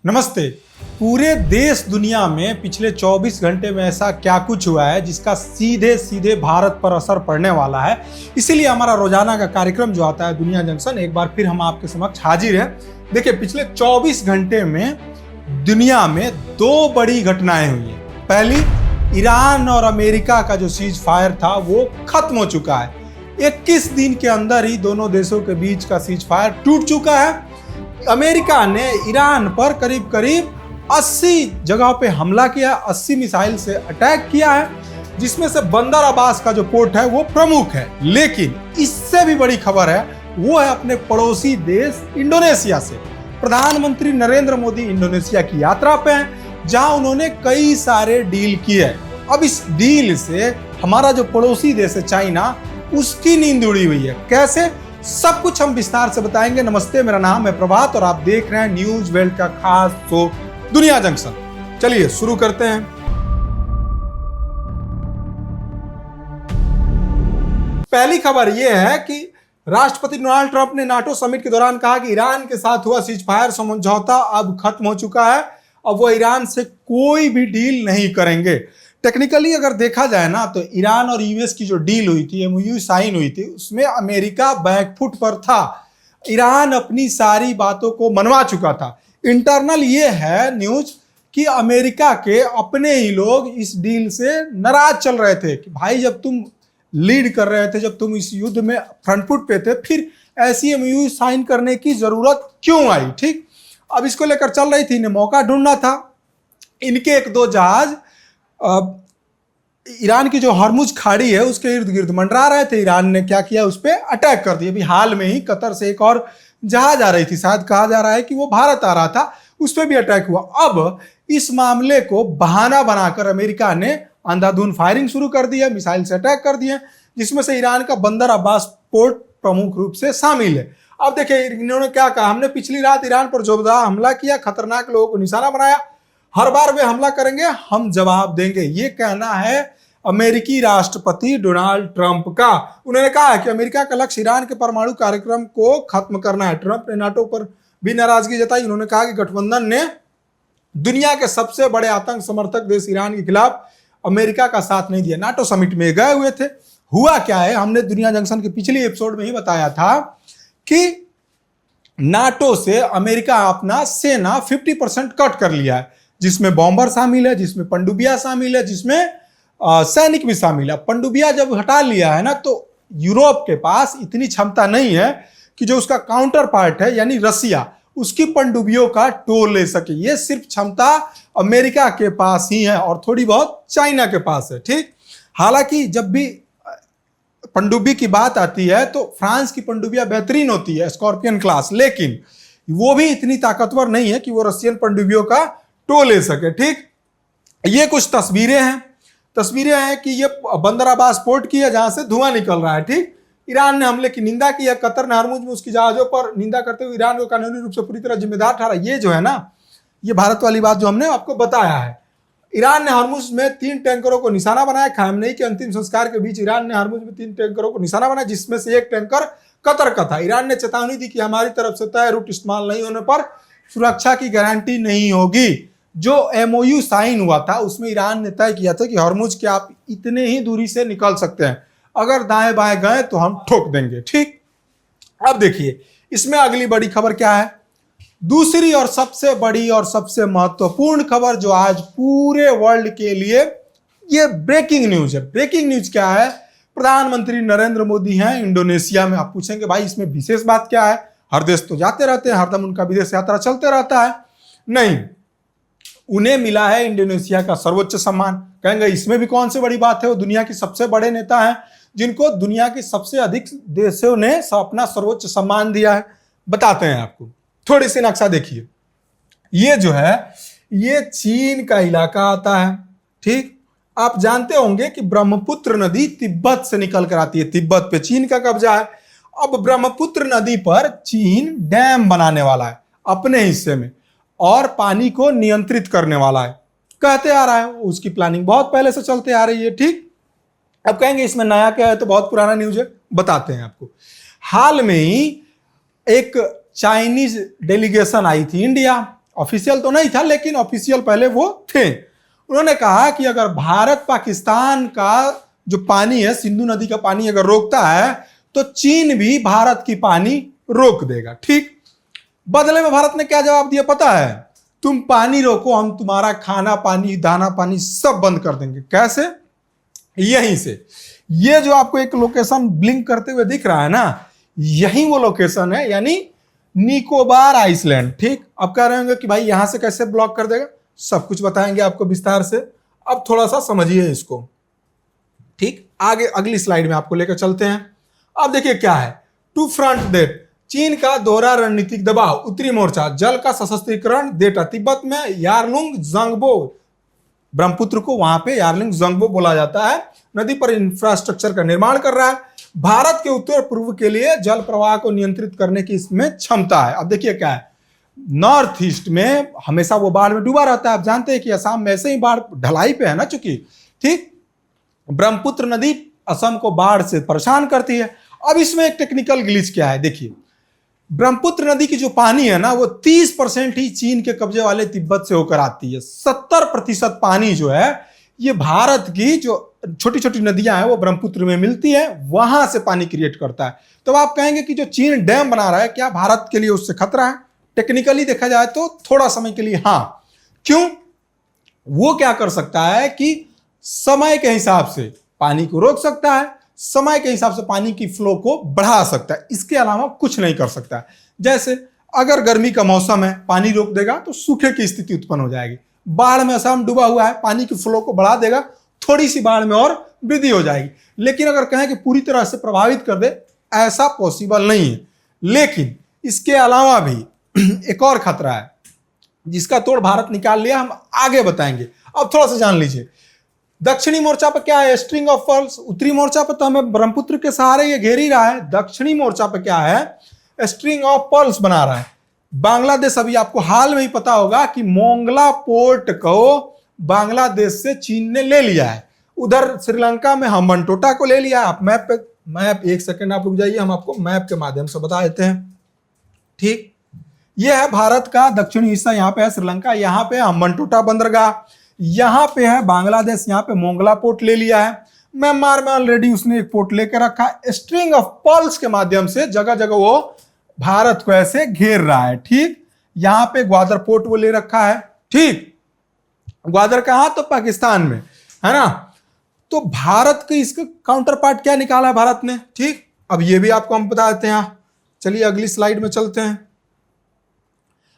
नमस्ते। पूरे देश दुनिया में पिछले 24 घंटे में ऐसा क्या कुछ हुआ है जिसका सीधे सीधे भारत पर असर पड़ने वाला है। इसीलिए हमारा रोजाना का कार्यक्रम जो आता है दुनिया जंक्शन, एक बार फिर हम आपके समक्ष हाजिर हैं। देखिए, पिछले 24 घंटे में दुनिया में दो बड़ी घटनाएं हुई हैं। पहली, ईरान और अमेरिका का जो सीज फायर था वो खत्म हो चुका है। 21 दिन के अंदर ही दोनों देशों के बीच का सीज फायर टूट चुका है। अमेरिका ने ईरान पर करीब करीब 80 जगहों पे हमला किया, 80 मिसाइल से अटैक किया है, जिसमें से बंदर अब्बास का जो पोर्ट है वो प्रमुख है। लेकिन इससे भी बड़ी खबर है, वो है अपने पड़ोसी देश इंडोनेशिया से। प्रधानमंत्री नरेंद्र मोदी इंडोनेशिया की यात्रा पे हैं, जहां उन्होंने कई सारे डील किए। अब इस डील से हमारा जो पड़ोसी देश है चाइना, उसकी नींद उड़ी हुई है। कैसे, सब कुछ हम विस्तार से बताएंगे। नमस्ते, मेरा नाम है प्रभात और आप देख रहे हैं न्यूज वर्ल्ड का खास शो दुनिया जंक्शन। चलिए शुरू करते हैं। पहली खबर यह है कि राष्ट्रपति डोनाल्ड ट्रंप ने नाटो समिट के दौरान कहा कि ईरान के साथ हुआ सीज फायर समझौता अब खत्म हो चुका है। अब वो ईरान से कोई भी डील नहीं करेंगे। टेक्निकली अगर देखा जाए ना, तो ईरान और यूएस की जो डील हुई थी, एमओयू साइन हुई थी, उसमें अमेरिका बैकफुट पर था। ईरान अपनी सारी बातों को मनवा चुका था। इंटरनल ये है न्यूज कि अमेरिका के अपने ही लोग इस डील से नाराज चल रहे थे कि भाई, जब तुम लीड कर रहे थे, जब तुम इस युद्ध में फ्रंट फुट पे थे, फिर ऐसी एमओयू साइन करने की जरूरत क्यों आई। ठीक, अब इसको लेकर चल रही थी, इन्हें मौका ढूंढना था। इनके एक दो जहाज ईरान की जो हरमुज खाड़ी है उसके इर्द गिर्द मंडरा रहे थे। ईरान ने क्या किया, उस पर अटैक कर दिया। अभी हाल में ही कतर से एक और जहाज आ रही थी, शायद कहा जा रहा है कि वो भारत आ रहा था, उस पर भी अटैक हुआ। अब इस मामले को बहाना बनाकर अमेरिका ने अंधाधुंध फायरिंग शुरू कर दी है, मिसाइल से अटैक कर दिए, जिसमें से ईरान का बंदर अब्बास पोर्ट प्रमुख रूप से शामिल है। अब देखिए, इन्होंने क्या कहा, हमने पिछली रात ईरान पर जोरदार हमला किया, खतरनाक लोगों को निशाना बनाया, हर बार वे हमला करेंगे, हम जवाब देंगे। ये कहना है अमेरिकी राष्ट्रपति डोनाल्ड ट्रंप का। उन्होंने कहा कि अमेरिका का लक्ष्य ईरान के परमाणु कार्यक्रम को खत्म करना है। ट्रंप ने नाटो पर भी नाराजगी जताई। उन्होंने कहा कि गठबंधन ने दुनिया के सबसे बड़े आतंक समर्थक देश ईरान के खिलाफ अमेरिका का साथ नहीं दिया। नाटो समिट में गए हुए थे। हुआ क्या है, हमने दुनिया जंक्शन के पिछले एपिसोड में ही बताया था कि नाटो से अमेरिका अपना सेना 50% कट कर लिया है, जिसमें बॉम्बर शामिल है, जिसमें पनडुब्बियां शामिल है, जिसमें सैनिक भी शामिल है। पनडुब्बियां जब हटा लिया है ना, तो यूरोप के पास इतनी क्षमता नहीं है कि जो उसका काउंटर पार्ट है यानी रसिया, उसकी पनडुब्बियों का टोल ले सके। ये सिर्फ क्षमता अमेरिका के पास ही है और थोड़ी बहुत चाइना के पास है। ठीक, हालांकि जब भी पनडुब्बी की बात आती है तो फ्रांस की पनडुब्बियां बेहतरीन होती है, स्कॉर्पियन क्लास, लेकिन वो भी इतनी ताकतवर नहीं है कि वो रशियन पनडुब्बियों का टोल ले सके। ठीक, ये कुछ तस्वीरें हैं कि ये बंदर अब्बास पोर्ट की है, जहां से धुआं निकल रहा है। ठीक, ईरान ने हमले की निंदा की है। कतर ने हरमुज में उसकी जहाजों पर निंदा करते हुए ईरान को कानूनी रूप से पूरी तरह जिम्मेदार ठहरा। ये जो है ना, ये भारत वाली बात जो हमने आपको बताया है। ईरान ने हरमुज में 3 टैंकरों को निशाना बनाया। खamenei के अंतिम संस्कार के बीच ईरान ने हरमुज में 3 टैंकरों को निशाना बनाया, जिसमें से एक टैंकर कतर का था। ईरान ने चेतावनी दी कि हमारी तरफ से तय रूट इस्तेमाल नहीं होने पर सुरक्षा की गारंटी नहीं होगी। जो एमओयू साइन हुआ था उसमें ईरान ने तय किया था कि हरमुज के आप इतने ही दूरी से निकल सकते हैं, अगर दाएं बाएं गए तो हम ठोक देंगे। ठीक, अब देखिए इसमें अगली बड़ी खबर क्या है। दूसरी और सबसे बड़ी और सबसे महत्वपूर्ण खबर जो आज पूरे वर्ल्ड के लिए ये ब्रेकिंग न्यूज है। ब्रेकिंग न्यूज क्या है, प्रधानमंत्री नरेंद्र मोदी हैं इंडोनेशिया में। आप पूछेंगे भाई इसमें विशेष बात क्या है, हर देश तो जाते रहते हैं, हरदम उनका विदेश यात्रा चलते रहता है। नहीं, उन्हें मिला है इंडोनेशिया का सर्वोच्च सम्मान। कहेंगे इसमें भी कौन सी बड़ी बात है, वो दुनिया के सबसे बड़े नेता हैं जिनको दुनिया के सबसे अधिक देशों ने अपना सर्वोच्च सम्मान दिया है। बताते हैं आपको, थोड़ी सी नक्शा देखिए। ये जो है ये चीन का इलाका आता है। ठीक, आप जानते होंगे कि ब्रह्मपुत्र नदी तिब्बत से निकल कर आती है, तिब्बत पे चीन का कब्जा है। अब ब्रह्मपुत्र नदी पर चीन डैम बनाने वाला है अपने हिस्से में और पानी को नियंत्रित करने वाला है, कहते आ रहा है। उसकी प्लानिंग बहुत पहले से चलते आ रही है। ठीक, अब कहेंगे इसमें नया क्या है, तो बहुत पुराना न्यूज है, बताते हैं आपको। हाल में ही एक चाइनीज डेलीगेशन आई थी इंडिया ऑफिशियल तो नहीं था लेकिन ऑफिशियल पहले वो थे। उन्होंने कहा कि अगर भारत पाकिस्तान का जो पानी है, सिंधु नदी का पानी अगर रोकता है तो चीन भी भारत की पानी रोक देगा। ठीक, बदले में भारत ने क्या जवाब दिया पता है? तुम पानी रोको, हम तुम्हारा खाना पानी, दाना पानी सब बंद कर देंगे। कैसे? यहीं से। ये जो आपको एक लोकेशन ब्लिंक करते हुए दिख रहा है ना, यही वो लोकेशन है, यानी निकोबार आइसलैंड। ठीक, अब कह रहे होंगे कि भाई यहां से कैसे ब्लॉक कर देगा, सब कुछ बताएंगे आपको विस्तार से। अब थोड़ा सा समझिए इसको। ठीक, आगे अगली स्लाइड में आपको लेकर चलते हैं। अब देखिए क्या है, टू फ्रंट डेट, चीन का दोहरा रणनीतिक दबाव, उत्तरी मोर्चा, जल का सशस्त्रीकरण, डेटा, तिब्बत में यारलुंग जंगबो, ब्रह्मपुत्र को वहां पे यारलुंग जंगबो बोला जाता है, नदी पर इंफ्रास्ट्रक्चर का निर्माण कर रहा है। भारत के उत्तर पूर्व के लिए जल प्रवाह को नियंत्रित करने की इसमें क्षमता है। अब देखिए क्या है, नॉर्थ ईस्ट में हमेशा वो बाढ़ में डूबा रहता है। आप जानते हैं कि असम में ऐसे ही बाढ़ ढलाई पे है ना, चूंकि ठीक, ब्रह्मपुत्र नदी असम को बाढ़ से परेशान करती है। अब इसमें एक टेक्निकल ग्लिच क्या है, देखिए, ब्रह्मपुत्र नदी की जो पानी है ना, वो 30% ही चीन के कब्जे वाले तिब्बत से होकर आती है। 70% पानी जो है ये भारत की जो छोटी छोटी नदियां हैं वो ब्रह्मपुत्र में मिलती है, वहां से पानी क्रिएट करता है। तो आप कहेंगे कि जो चीन डैम बना रहा है, क्या भारत के लिए उससे खतरा है? टेक्निकली देखा जाए तो थोड़ा समय के लिए हाँ। क्यों? वो क्या कर सकता है कि समय के हिसाब से पानी को रोक सकता है, समय के हिसाब से पानी की फ्लो को बढ़ा सकता है, इसके अलावा कुछ नहीं कर सकता है। जैसे अगर गर्मी का मौसम है, पानी रोक देगा तो सूखे की स्थिति उत्पन्न हो जाएगी। बाढ़ में असम डूबा हुआ है, पानी की फ्लो को बढ़ा देगा, थोड़ी सी बाढ़ में और वृद्धि हो जाएगी। लेकिन अगर कहें कि पूरी तरह से प्रभावित कर दे, ऐसा पॉसिबल नहीं है। लेकिन इसके अलावा भी एक और खतरा है जिसका तोड़ भारत निकाल लिया, हम आगे बताएंगे। अब थोड़ा सा जान लीजिए, दक्षिणी मोर्चा पर क्या है, स्ट्रिंग ऑफ पर्ल्स। उत्तरी मोर्चा पर तो हमें ब्रह्मपुत्र के सहारे ये घेर ही रहा है। दक्षिणी मोर्चा पर क्या है, स्ट्रिंग ऑफ पर्ल्स बना रहा है। बांग्लादेश, अभी आपको हाल में ही पता होगा कि मोंगला पोर्ट को बांग्लादेश से चीन ने ले लिया है। उधर श्रीलंका में हम्बनटोटा को ले लिया है। आप मैप एक सेकंड आप रुक जाइए, हम आपको मैप के माध्यम से बता देते हैं। ठीक, यह है भारत का दक्षिणी हिस्सा, यहाँ पे है श्रीलंका, यहाँ पे हम्बनटोटा बंदरगाह, यहाँ पे है बांग्लादेश, यहाँ पे मोंगला पोर्ट ले लिया है। म्यांमार में ऑलरेडी उसने एक पोर्ट लेकर रखा है। स्ट्रिंग ऑफ पर्ल्स के माध्यम से जगह जगह वो भारत को ऐसे घेर रहा है। ठीक, यहाँ पे ग्वादर पोर्ट वो ले रखा है। ठीक, ग्वादर कहाँ, तो पाकिस्तान में है ना। तो भारत के इसका काउंटर पार्ट क्या निकाला है भारत ने। ठीक, अब ये भी आपको हम बता देते हैं। चलिए अगली स्लाइड में चलते हैं।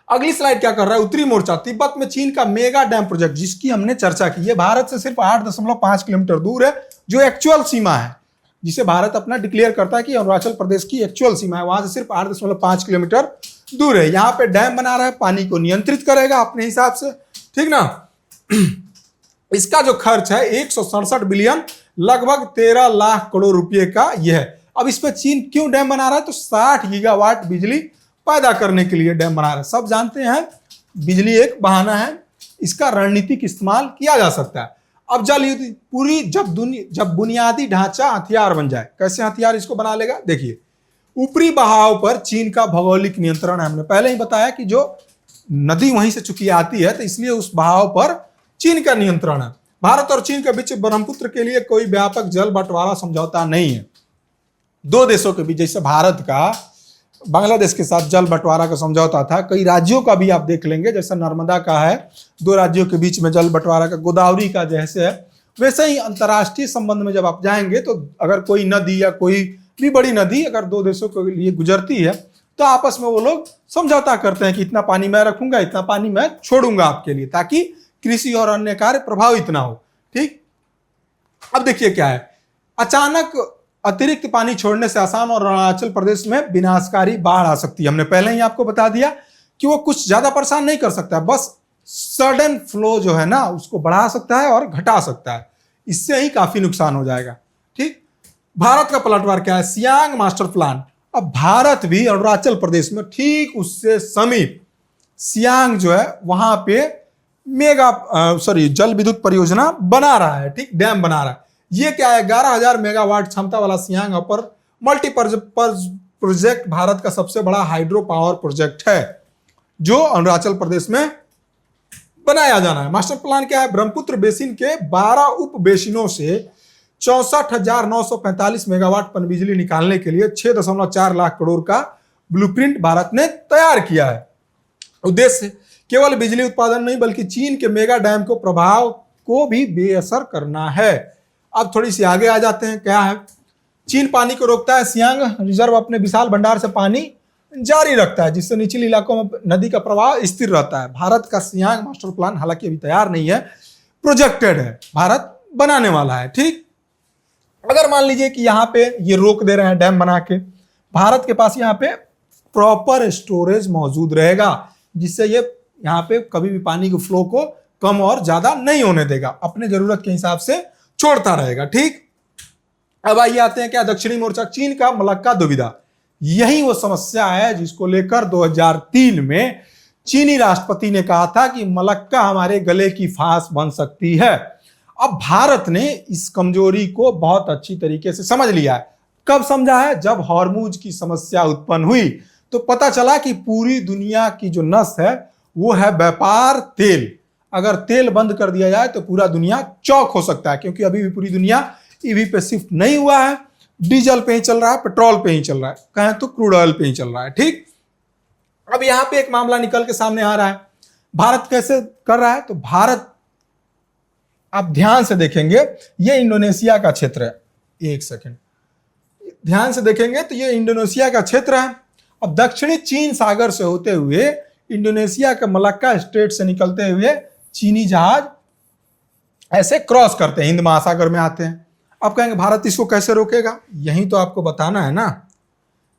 अगली स्लाइड क्या कर रहा है, उत्तरी मोर्चा, तिब्बत में चीन का मेगा डैम प्रोजेक्ट जिसकी हमने चर्चा की है, भारत से सिर्फ 8.5 किलोमीटर दूर है, जो एक्चुअल सीमा है, जिसे भारत अपना डिक्लेयर करता है कि अरुणाचल प्रदेश की एक्चुअल सीमा है, वहां से सिर्फ 8.5 किलोमीटर दूर है। यहां पे डैम बना रहा है, पानी को नियंत्रित करेगा अपने हिसाब से। ठीक ना। इसका जो खर्च है 167 बिलियन, लगभग 13 लाख करोड़ रुपए का यह है। अब इस पे चीन क्यों डैम बना रहा है, तो 60 गीगावाट बिजली पैदा करने के लिए डैम बना रहा है। सब जानते हैं बिजली एक बहाना है, इसका रणनीतिक इस्तेमाल किया जा सकता है। अब जल युद्ध पूरी जब बुनियादी ढांचा हथियार बन जाए, कैसे हथियार इसको बना लेगा, देखिए, ऊपरी बहाव पर चीन का भौगोलिक नियंत्रण है। हमने पहले ही बताया कि जो नदी वहीं से चुकी आती है, तो इसलिए उस बहाव पर चीन का नियंत्रण है। भारत और चीन के बीच ब्रह्मपुत्र के लिए कोई व्यापक जल बंटवारा समझौता नहीं है। दो देशों के बीच, जैसे भारत का बांग्लादेश के साथ जल बंटवारा का समझौता था, कई राज्यों का भी आप देख लेंगे, जैसा नर्मदा का है, 2 राज्यों के बीच में जल बंटवारा का, गोदावरी का जैसे है, वैसे ही अंतर्राष्ट्रीय संबंध में जब आप जाएंगे तो अगर कोई नदी या कोई भी बड़ी नदी अगर 2 देशों के लिए गुजरती है तो आपस में वो लोग समझौता करते हैं कि इतना पानी मैं रखूंगा, इतना पानी मैं छोड़ूंगा आपके लिए, ताकि कृषि और अन्य कार्य प्रभावित ना हो। ठीक, अब देखिए क्या है, अचानक अतिरिक्त पानी छोड़ने से असम और अरुणाचल प्रदेश में विनाशकारी बाढ़ आ सकती है। हमने पहले ही आपको बता दिया कि वो कुछ ज्यादा परेशान नहीं कर सकता है, बस सडन फ्लो जो है ना उसको बढ़ा सकता है और घटा सकता है, इससे ही काफी नुकसान हो जाएगा। ठीक, भारत का पलटवार क्या है, सियांग मास्टर प्लान। अब भारत भी अरुणाचल प्रदेश में ठीक उससे समीप सियांग जो है वहां पे जल विद्युत परियोजना बना रहा है। ठीक, डैम बना रहा है। ये क्या है, 11,000 मेगावाट क्षमता वाला सियांग अपर मल्टीपर्पज प्रोजेक्ट भारत का सबसे बड़ा हाइड्रो पावर प्रोजेक्ट है। जो अरुणाचल प्रदेश में बनाया जाना है। मास्टर प्लान क्या है? ब्रह्मपुत्र बेसिन के 12 उप बेसिनों से 64,945 मेगावाट पनबिजली निकालने के लिए 6.4 लाख करोड़ का ब्लूप्रिंट भारत ने तैयार किया है। उद्देश्य केवल बिजली उत्पादन नहीं बल्कि चीन के मेगा डैम को प्रभाव को भी बेअसर करना है। अब थोड़ी सी आगे आ जाते हैं, क्या है? चीन पानी को रोकता है, सियांग रिजर्व अपने विशाल भंडार से पानी जारी रखता है, जिससे निचले इलाकों में नदी का प्रवाह स्थिर रहता है। भारत का सियांग मास्टर प्लान हालांकि अभी तैयार नहीं है, प्रोजेक्टेड है, भारत बनाने वाला है। ठीक, अगर मान लीजिए कि यहाँ पे ये रोक दे रहे हैं डैम बना के, भारत के पास यहाँ पे प्रॉपर स्टोरेज मौजूद रहेगा, जिससे ये यहाँ पे कभी भी पानी के फ्लो को कम और ज्यादा नहीं होने देगा, अपने जरूरत के हिसाब से छोड़ता रहेगा। ठीक, अब आइए आते हैं क्या दक्षिणी मोर्चा, चीन का मलक्का दुविधा। यही वो समस्या है जिसको लेकर 2003 में चीनी राष्ट्रपति ने कहा था कि मलक्का हमारे गले की फांस बन सकती है। अब भारत ने इस कमजोरी को बहुत अच्छी तरीके से समझ लिया है। कब समझा है? जब हॉर्मुज की समस्या उत्पन्न हुई तो पता चला कि पूरी दुनिया की जो नस है वो है व्यापार तेल। अगर तेल बंद कर दिया जाए तो पूरा दुनिया चौक हो सकता है, क्योंकि अभी भी पूरी दुनिया ईवी पे शिफ्ट नहीं हुआ है, डीजल पे ही चल रहा है, पेट्रोल पे ही चल रहा है, कहें तो क्रूड ऑयल पे ही चल रहा है। ठीक, अब यहां पे एक मामला निकल के सामने आ रहा है, भारत कैसे कर रहा है? तो भारत, आप ध्यान से देखेंगे, ये इंडोनेशिया का क्षेत्र है, एक सेकेंड ध्यान से देखेंगे तो ये इंडोनेशिया का क्षेत्र है। अब दक्षिणी चीन सागर से होते हुए इंडोनेशिया के मलक्का स्ट्रेट से निकलते हुए चीनी जहाज ऐसे क्रॉस करते हैं, हिंद महासागर में आते हैं। अब कहेंगे भारत इसको कैसे रोकेगा? यही तो आपको बताना है ना,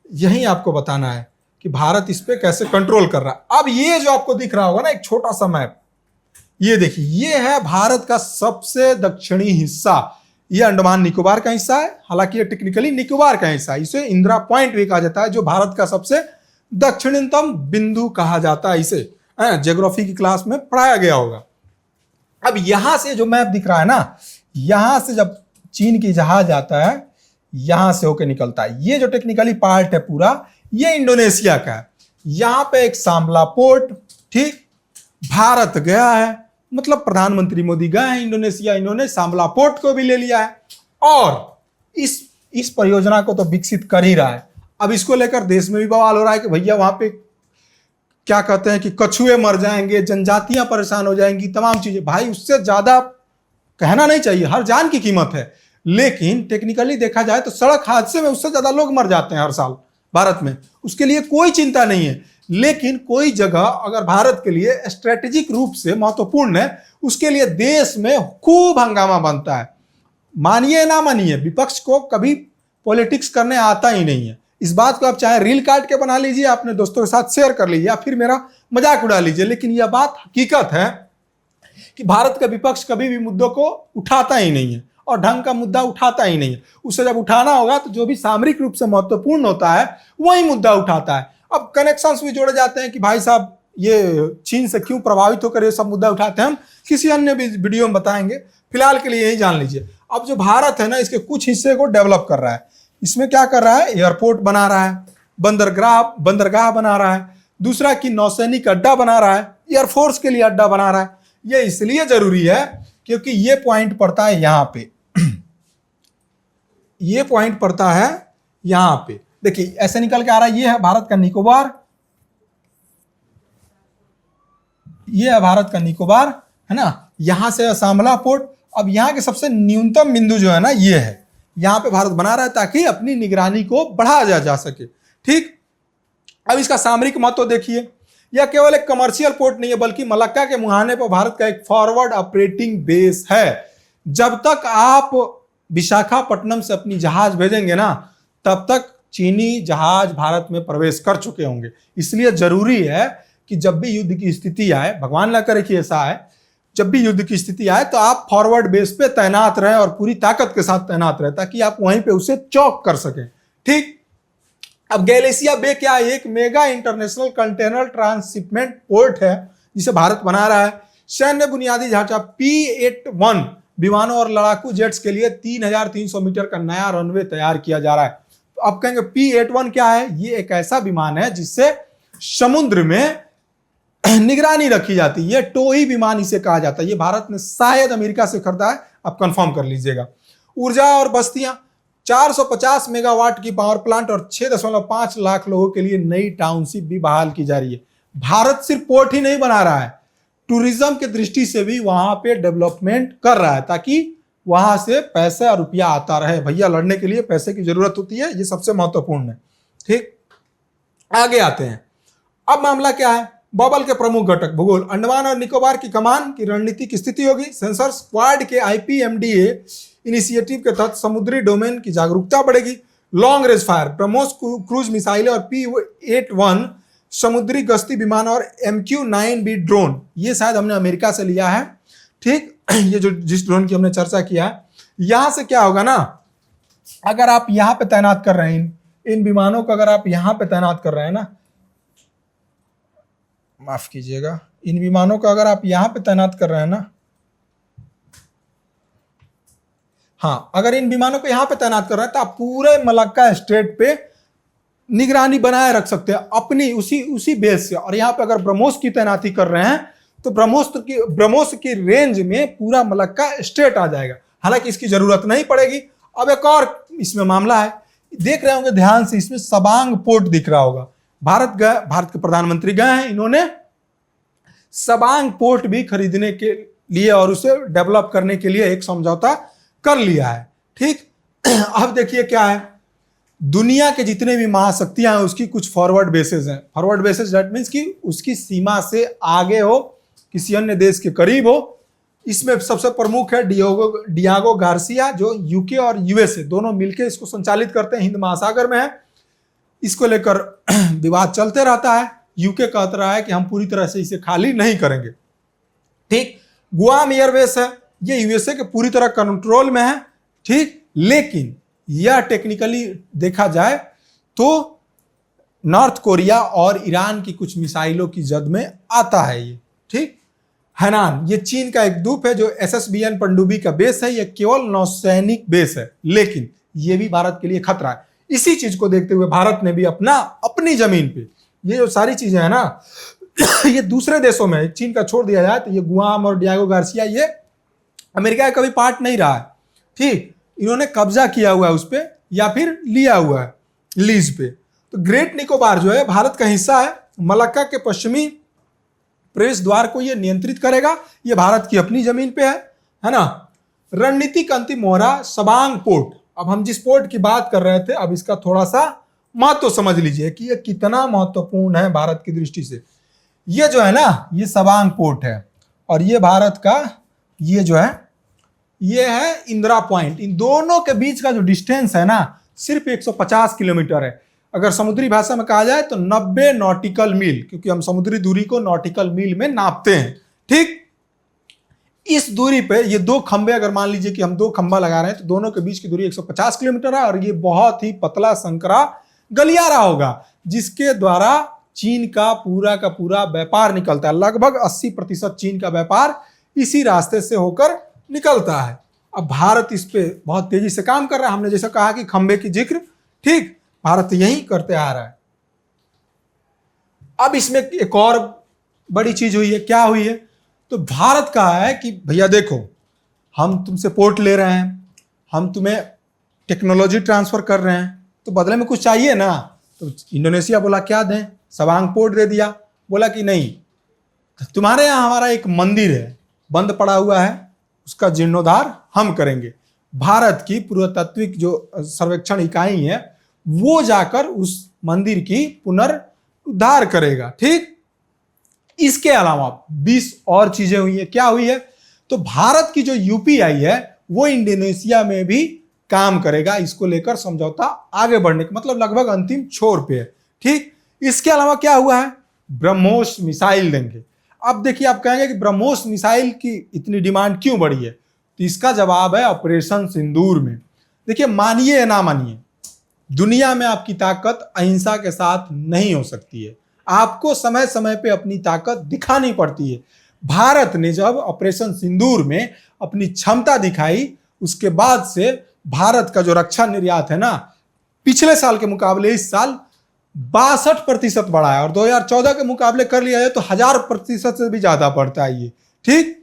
यही आपको बताना है कि भारत इस पे कैसे कंट्रोल कर रहा है। अब ये जो आपको दिख रहा होगा ना एक छोटा सा मैप, ये देखिए, ये है भारत का सबसे दक्षिणी हिस्सा। ये अंडमान निकोबार का हिस्सा है, हालांकि ये टेक्निकली निकोबार का हिस्सा है, इसे इंदिरा पॉइंट भी कहा जाता है, जो भारत का सबसे दक्षिणतम बिंदु कहा जाता है। इसे ज्योग्राफी की क्लास में पढ़ाया गया होगा। अब यहां से जो मैप दिख रहा है ना, यहां से जब चीन की जहाज आता है, यहां से होकर निकलता है, ये जो टेक्निकली पार्ट है पूरा, ये इंडोनेशिया का है। यहां पे एक सांबला पोर्ट, ठीक, भारत गया है, मतलब प्रधानमंत्री मोदी गए हैं इंडोनेशिया, इन्होंने सांबला पोर्ट को भी ले लिया है और इस परियोजना को तो विकसित कर ही रहा है। अब इसको लेकर देश में भी बवाल हो रहा है कि भैया वहां पे क्या कहते हैं कि कछुए मर जाएंगे, जनजातियां परेशान हो जाएंगी, तमाम चीजें। भाई उससे ज्यादा कहना नहीं चाहिए, हर जान की कीमत है, लेकिन टेक्निकली देखा जाए तो सड़क हादसे में उससे ज्यादा लोग मर जाते हैं हर साल भारत में, उसके लिए कोई चिंता नहीं है। लेकिन कोई जगह अगर भारत के लिए स्ट्रेटेजिक रूप से महत्वपूर्ण है, उसके लिए देश में खूब हंगामा बनता है। मानिए ना मानिए, विपक्ष को कभी पॉलिटिक्स करने आता ही नहीं है। इस बात को आप चाहे रील काट के बना लीजिए, अपने दोस्तों के साथ शेयर कर लीजिए, या फिर मेरा मजाक उड़ा लीजिए, लेकिन यह बात हकीकत है कि भारत का विपक्ष कभी भी मुद्दों को उठाता ही नहीं है और ढंग का मुद्दा उठाता ही नहीं है। उसे जब उठाना होगा तो जो भी सामरिक रूप से महत्वपूर्ण होता है वही मुद्दा उठाता है। अब कनेक्शंस भी जोड़े जाते हैं कि भाई साहब ये चीन से क्यों प्रभावित होकर ये सब मुद्दा उठाते हैं, हम किसी अन्य वीडियो में बताएंगे, फिलहाल के लिए यही जान लीजिए। अब जो भारत है ना, इसके कुछ हिस्से को डेवलप कर रहा है। इसमें क्या कर रहा है? एयरपोर्ट बना रहा है, बंदरगाह बना रहा है, दूसरा कि नौसैनिक अड्डा बना रहा है, एयरफोर्स के लिए अड्डा बना रहा है। ये इसलिए जरूरी है क्योंकि ये पॉइंट पड़ता है यहां पे, ये पॉइंट पड़ता है यहां पे, देखिए ऐसे निकल के आ रहा है। ये है भारत का निकोबार, ये है भारत का निकोबार, है ना, यहां से सांबला पोर्ट। अब यहां के सबसे न्यूनतम बिंदु जो है ना, ये है, यहां पे भारत बना रहा है ताकि अपनी निगरानी को बढ़ाया जा सके। ठीक, अब इसका सामरिक महत्व देखिए, यह केवल एक कमर्शियल पोर्ट नहीं है बल्कि मलक्का के मुहाने पर भारत का एक फॉरवर्ड ऑपरेटिंग बेस है। जब तक आप विशाखापट्टनम से अपनी जहाज भेजेंगे ना, तब तक चीनी जहाज भारत में प्रवेश कर चुके होंगे। इसलिए जरूरी है कि जब भी युद्ध की स्थिति आए, भगवान ना करे कि ऐसा आए, जब भी युद्ध की स्थिति आए तो आप फॉरवर्ड बेस पे तैनात रहें और पूरी ताकत के साथ तैनात रहें, ताकि आप वहीं पे उसे चौक कर सकें। ठीक, अब गैलेसिया बे क्या है? एक mega international container transshipment port है जिसे भारत बना रहा है। सैन्य बुनियादी ढांचा P-81 विमानों और लड़ाकू जेट्स के लिए 3,300 मीटर का नया रनवे तैयार किया जा रहा है। तो अब कहेंगे P-81 क्या है? ये एक ऐसा विमान है जिससे समुद्र में निगरानी रखी जाती है। ये टोई विमान इसे कहा जाता है। ये भारत ने शायद अमेरिका से खरीदा है, आप कंफर्म कर लीजिएगा। ऊर्जा और बस्तियां, 450 मेगावाट की पावर प्लांट और 6.5 लाख लोगों के लिए नई टाउनशिप भी बहाल की जा रही है। भारत सिर्फ पोर्ट ही नहीं बना रहा है, टूरिज्म की दृष्टि से भी वहां पे डेवलपमेंट कर रहा है, ताकि वहां से पैसा रुपया आता रहे। भैया लड़ने के लिए पैसे की जरूरत होती है, ये सबसे महत्वपूर्ण है। ठीक, आगे आते हैं। अब मामला क्या है? बबल के प्रमुख घटक, भूगोल, अंडमान और निकोबार की कमान की रणनीतिक स्थिति होगी। सेंसर्स, क्वाड के IPMDA इनिशिएटिव के तहत समुद्री डोमेन की जागरूकता बढ़ेगी। Long range fire, BrahMos cruise missile और P-81 समुद्री गश्ती विमान और MQ-9B ड्रोन, ये शायद हमने अमेरिका से लिया है। ठीक, ये जो जिस ड्रोन की हमने चर्चा किया है, यहां से क्या होगा ना, अगर आप यहां पे तैनात कर रहे हैं इन विमानों को, अगर आप यहां पे तैनात कर रहे हैं ना, माफ कीजिएगा, इन विमानों को अगर आप यहां पे तैनात कर रहे हैं ना, हाँ, अगर इन विमानों को यहां पे तैनात कर रहे हैं तो आप पूरे मलक्का स्टेट पे निगरानी बनाए रख सकते हैं अपनी उसी बेस से। और यहाँ पे अगर ब्रह्मोस की तैनाती कर रहे हैं तो ब्रह्मोस की रेंज में पूरा मलक्का स्टेट आ जाएगा। हालांकि इसकी जरूरत नहीं पड़ेगी। अब एक और इसमें मामला है, देख रहे होंगे ध्यान से, इसमें सबांग पोर्ट दिख रहा होगा। भारत के प्रधानमंत्री गए हैं, इन्होंने सबांग पोर्ट भी खरीदने के लिए और उसे डेवलप करने के लिए एक समझौता कर लिया है। ठीक, अब देखिए क्या है, दुनिया के जितने भी महाशक्तियां हैं उसकी कुछ फॉरवर्ड बेसेस हैं। फॉरवर्ड बेसेस दैट मीन्स कि उसकी सीमा से आगे हो, किसी अन्य देश के करीब हो। इसमें सबसे प्रमुख है डियागो गार्सिया, जो यूके और यूएसए दोनों मिलकर इसको संचालित करते हैं, हिंद महासागर में है। इसको लेकर विवाद चलते रहता है। यूके कहता रहा है कि हम पूरी तरह से इसे खाली नहीं करेंगे। ठीक, गुआम एयरबेस है, ये यूएसए के पूरी तरह कंट्रोल में है। ठीक, लेकिन यह टेक्निकली देखा जाए तो नॉर्थ कोरिया और ईरान की कुछ मिसाइलों की जद में आता है ये। ठीक, हैनान, ये चीन का एक द्वीप है जो SSBN पनडुब्बी का बेस है। ये केवल नौसैनिक बेस है, लेकिन ये भी भारत के लिए खतरा है। इसी चीज को देखते हुए भारत ने भी अपनी जमीन पे ये जो सारी चीजें है ना ये दूसरे देशों में, चीन का छोड़ दिया जाए तो ये गुआम और डियागो गार्सिया ये अमेरिका का कभी पार्ट नहीं रहा है। ठीक, इन्होंने कब्जा किया हुआ है उस पर या फिर लिया हुआ है लीज पे। तो ग्रेट निकोबार जो है भारत का हिस्सा है। मलक्का के पश्चिमी प्रवेश द्वार को यह नियंत्रित करेगा। यह भारत की अपनी जमीन पे है ना। रणनीतिक अंतिम मोहरा सबांग पोर्ट। अब हम जिस पोर्ट की बात कर रहे थे, अब इसका थोड़ा सा महत्व तो समझ लीजिए कि यह कितना महत्वपूर्ण है भारत की दृष्टि से। ये जो है ना, ये सबांग पोर्ट है और ये भारत का ये जो है ये है इंदिरा पॉइंट। इन दोनों के बीच का जो डिस्टेंस है ना, सिर्फ 150 किलोमीटर है। अगर समुद्री भाषा में कहा जाए तो 90 नॉटिकल मील, क्योंकि हम समुद्री दूरी को नॉटिकल मील में नापते हैं। ठीक, इस दूरी पे ये दो खंबे, अगर मान लीजिए कि हम दो खंबा लगा रहे हैं तो दोनों के बीच की दूरी 150 किलोमीटर है। और ये बहुत ही पतला संकरा गलियारा होगा जिसके द्वारा चीन का पूरा व्यापार निकलता है। लगभग 80% चीन का व्यापार इसी रास्ते से होकर निकलता है। अब भारत इस पे बहुत तेजी से काम कर रहा है। हमने जैसा कहा कि खंबे की जिक्र, ठीक, भारत यही करते आ रहा है। अब इसमें एक और बड़ी चीज हुई है। क्या हुई है? तो भारत कहा है कि भैया देखो, हम तुमसे पोर्ट ले रहे हैं, हम तुम्हें टेक्नोलॉजी ट्रांसफर कर रहे हैं, तो बदले में कुछ चाहिए ना। तो इंडोनेशिया बोला क्या दें, सबांग पोर्ट दे दिया। बोला कि नहीं, तुम्हारे यहाँ हमारा एक मंदिर है बंद पड़ा हुआ है, उसका जीर्णोद्धार हम करेंगे। भारत की पुरातात्विक जो सर्वेक्षण इकाई है वो जाकर उस मंदिर की पुनरुद्धार करेगा। ठीक, इसके अलावा 20 और चीजें हुई है। क्या हुई है? तो भारत की जो UPI है वो इंडोनेशिया में भी काम करेगा। इसको लेकर समझौता आगे बढ़ने का मतलब लगभग अंतिम छोर पे है। ठीक, इसके अलावा क्या हुआ है? ब्रह्मोस मिसाइल देंगे। अब देखिए, आप कहेंगे कि ब्रह्मोस मिसाइल की इतनी डिमांड क्यों बढ़ी है? तो इसका जवाब है ऑपरेशन सिंदूर में। देखिए, मानिए या ना मानिए, दुनिया में आपकी ताकत अहिंसा के साथ नहीं हो सकती है। आपको समय समय पे अपनी ताकत दिखानी पड़ती है। भारत ने जब ऑपरेशन सिंदूर में अपनी क्षमता दिखाई, उसके बाद से भारत का जो रक्षा निर्यात है ना, पिछले साल के मुकाबले इस साल 62% बढ़ा है, और 2014 के मुकाबले कर लिया जाए तो 1000% से भी ज्यादा बढ़ता है ये। ठीक,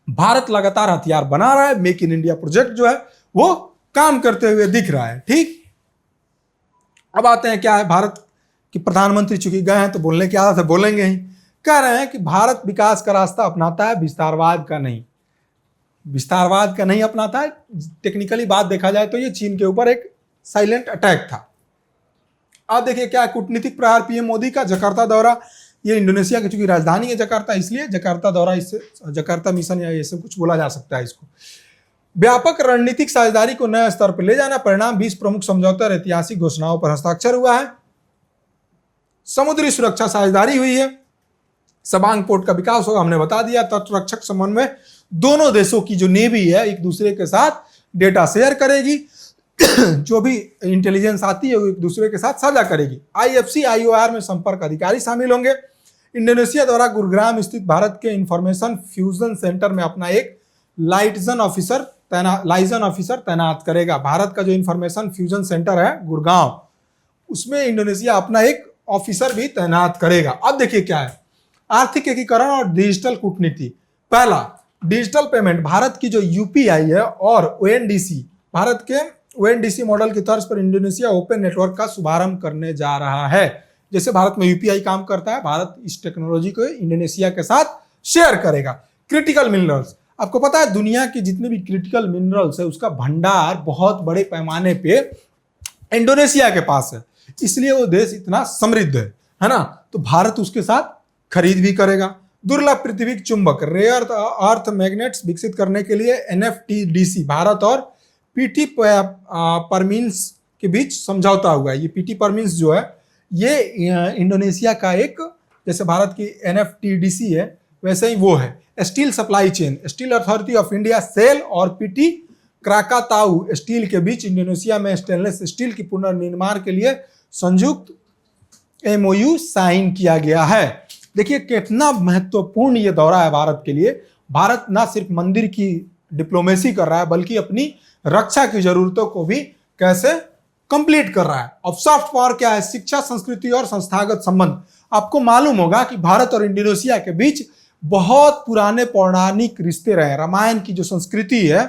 भारत लगातार हथियार बना रहा है, मेक इन इंडिया प्रोजेक्ट जो है वो काम करते हुए दिख रहा है। ठीक, अब आते हैं क्या है, भारत के प्रधानमंत्री चूंकि गए हैं तो बोलने की आदत है, बोलेंगे ही। कह रहे हैं कि भारत विकास का रास्ता अपनाता है, विस्तारवाद का नहीं। विस्तारवाद का नहीं अपनाता है। टेक्निकली बात देखा जाए तो ये चीन के ऊपर एक साइलेंट अटैक था। अब देखिए क्या कूटनीतिक प्रहार पीएम मोदी का जकार्ता दौरा, ये इंडोनेशिया की चूंकि राजधानी है जकार्ता, इसलिए जकार्ता दौरा, इससे जकार्ता मिशन या ये सब कुछ बोला जा सकता है इसको। व्यापक रणनीतिक साझेदारी को नए स्तर पर ले जाना, परिणाम 20 प्रमुख समझौते और ऐतिहासिक घोषणाओं पर हस्ताक्षर हुआ है। समुद्री सुरक्षा साझेदारी हुई है, सबांग पोर्ट का विकास होगा, हमने बता दिया। तटरक्षक समन्वय, दोनों देशों की जो नेवी है एक दूसरे के साथ डेटा शेयर करेगी, जो भी इंटेलिजेंस आती है वो एक दूसरे के साथ साझा करेगी। IFC IOR में संपर्क अधिकारी शामिल होंगे। इंडोनेशिया द्वारा गुरुग्राम स्थित भारत के इंफॉर्मेशन फ्यूजन सेंटर में अपना एक लाइजन ऑफिसर तैनात करेगा। भारत का जो इंफॉर्मेशन फ्यूजन सेंटर है गुड़गांव, उसमें इंडोनेशिया अपना एक ऑफिसर भी तैनात करेगा। अब देखिए क्या है, आर्थिक एकीकरण और डिजिटल कूटनीति। पहला, डिजिटल पेमेंट। भारत की जो UPI है और ONDC, भारत के ONDC मॉडल की तर्ज पर इंडोनेशिया ओपन नेटवर्क का शुभारंभ करने जा रहा है। जैसे भारत में UPI काम करता है, भारत इस टेक्नोलॉजी को इंडोनेशिया के साथ शेयर करेगा। क्रिटिकल मिनरल्स, आपको पता है दुनिया की जितने भी क्रिटिकल मिनरल्स है उसका भंडार बहुत बड़े पैमाने पे इंडोनेशिया के पास है, इसलिए वो देश इतना समृद्ध है ना। तो भारत उसके साथ खरीद भी करेगा। दुर्लभ पृथ्वी चुंबक, रेयर अर्थ मैग्नेट्स विकसित करने के लिए NFTDC, भारत और PT परमिन्स के बीच समझौता हुआ है। ये PT परमिन्स जो है ये इंडोनेशिया का एक, जैसे भारत की NFTDC है वैसे ही वो है। Steel supply chain, steel authority of India SAIL और PT क्राकाताऊ स्टील के बीच इंडोनेशिया में स्टेनलेस स्टील की पुनर्निर्माण के लिए संयुक्त MOU साइन किया गया है। देखिए कितना महत्वपूर्ण ये दौरा है भारत के लिए। भारत ना सिर्फ मंदिर की डिप्लोमेसी कर रहा है बल्कि अपनी रक्षा की जरूरतों को भी कैसे कंप्लीट कर रहा है। अब सॉफ्ट पावर क्या है, शिक्षा, संस्कृति और संस्थागत संबंध। आपको मालूम होगा कि भारत और इंडोनेशिया के बीच बहुत पुराने पौराणिक रिश्ते रहे। रामायण की जो संस्कृति है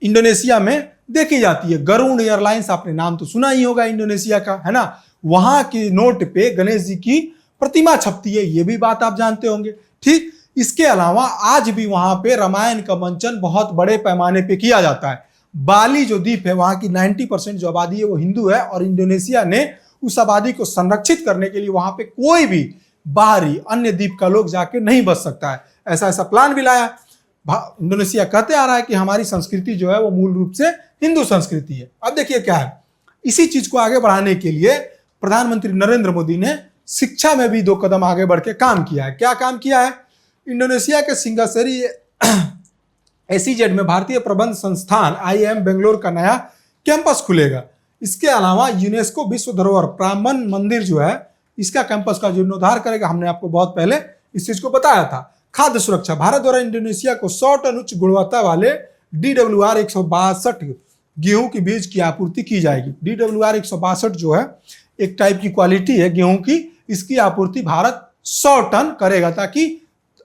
इंडोनेशिया में देखी जाती है। गरुड़ एयरलाइंस, आपने नाम तो सुना ही होगा इंडोनेशिया का, है ना। वहां की नोट पे गणेश जी की प्रतिमा छपती है, ये भी बात आप जानते होंगे। ठीक, इसके अलावा आज भी वहां पे रामायण का मंचन बहुत बड़े पैमाने पे किया जाता है। बाली जो द्वीप है वहां की 90% जो आबादी है वो हिंदू है, और इंडोनेशिया ने उस आबादी को संरक्षित करने के लिए वहां पे कोई भी बाहरी अन्य द्वीप का लोग जाके नहीं बच सकता है, ऐसा प्लान भी लाया। इंडोनेशिया कहते आ रहा है कि हमारी संस्कृति जो है वो मूल रूप से हिंदू संस्कृति है। अब देखिए क्या है, इसी चीज को आगे बढ़ाने के लिए प्रधानमंत्री नरेंद्र मोदी ने शिक्षा में भी 2 कदम आगे बढ़ के काम किया है। क्या काम किया है, इंडोनेशिया के सिंगासेरी SEZ में भारतीय प्रबंध संस्थान IIM बेंगलोर का नया कैंपस खुलेगा। इसके अलावा यूनेस्को विश्व धरोहर ब्राह्मण मंदिर जो है इसका कैंपस का जीर्णोद्धार करेगा। हमने आपको बहुत पहले इस चीज को बताया था। खाद्य सुरक्षा, भारत द्वारा इंडोनेशिया को 100 टन उच्च गुणवत्ता वाले DWR 162 गेहूं की बीज की आपूर्ति की जाएगी। DWR 162 जो है एक टाइप की क्वालिटी है गेहूं की, इसकी आपूर्ति भारत 100 टन करेगा ताकि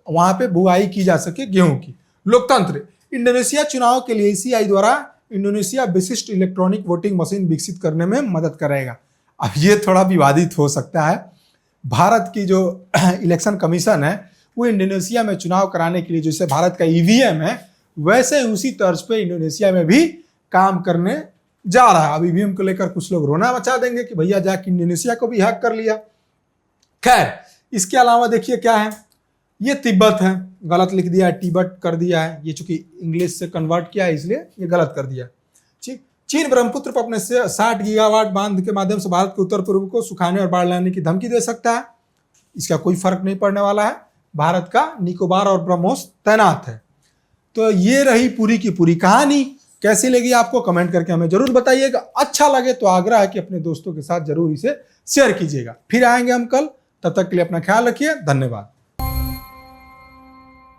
वहां पे बुआई की जा सके गेहूं की। लोकतंत्र, इंडोनेशिया चुनाव के लिए ECI द्वारा इंडोनेशिया विशिष्ट इलेक्ट्रॉनिक वोटिंग मशीन विकसित करने में मदद करेगा। अब ये थोड़ा विवादित हो सकता है। भारत की जो इलेक्शन कमीशन है वो इंडोनेशिया में चुनाव कराने के लिए जैसे भारत का EVM है वैसे उसी तर्ज पे इंडोनेशिया में भी काम करने जा रहा है। अब EVM को लेकर कुछ लोग रोना मचा देंगे कि भैया जाके इंडोनेशिया को भी हैक कर लिया। खैर, इसके अलावा देखिए क्या है, ये तिब्बत है, गलत लिख दिया है, तिब्बत कर दिया है। ये चूंकि इंग्लिश से कन्वर्ट किया है इसलिए ये गलत कर दिया। ठीक, चीन ब्रह्मपुत्र पर अपने 60 गीगावाट बांध के माध्यम से भारत के उत्तर पूर्व को सुखाने और बाढ़ लाने की धमकी दे सकता है। इसका कोई फर्क नहीं पड़ने वाला है। भारत का निकोबार और ब्रह्मोस तैनात है। तो ये रही पूरी की पूरी कहानी। कैसी लगी आपको कमेंट करके हमें जरूर बताइएगा। अच्छा लगे तो आग्रह है कि अपने दोस्तों के साथ जरूर इसे शेयर कीजिएगा। फिर आएंगे हम कल, तब तक के लिए अपना ख्याल रखिए। धन्यवाद।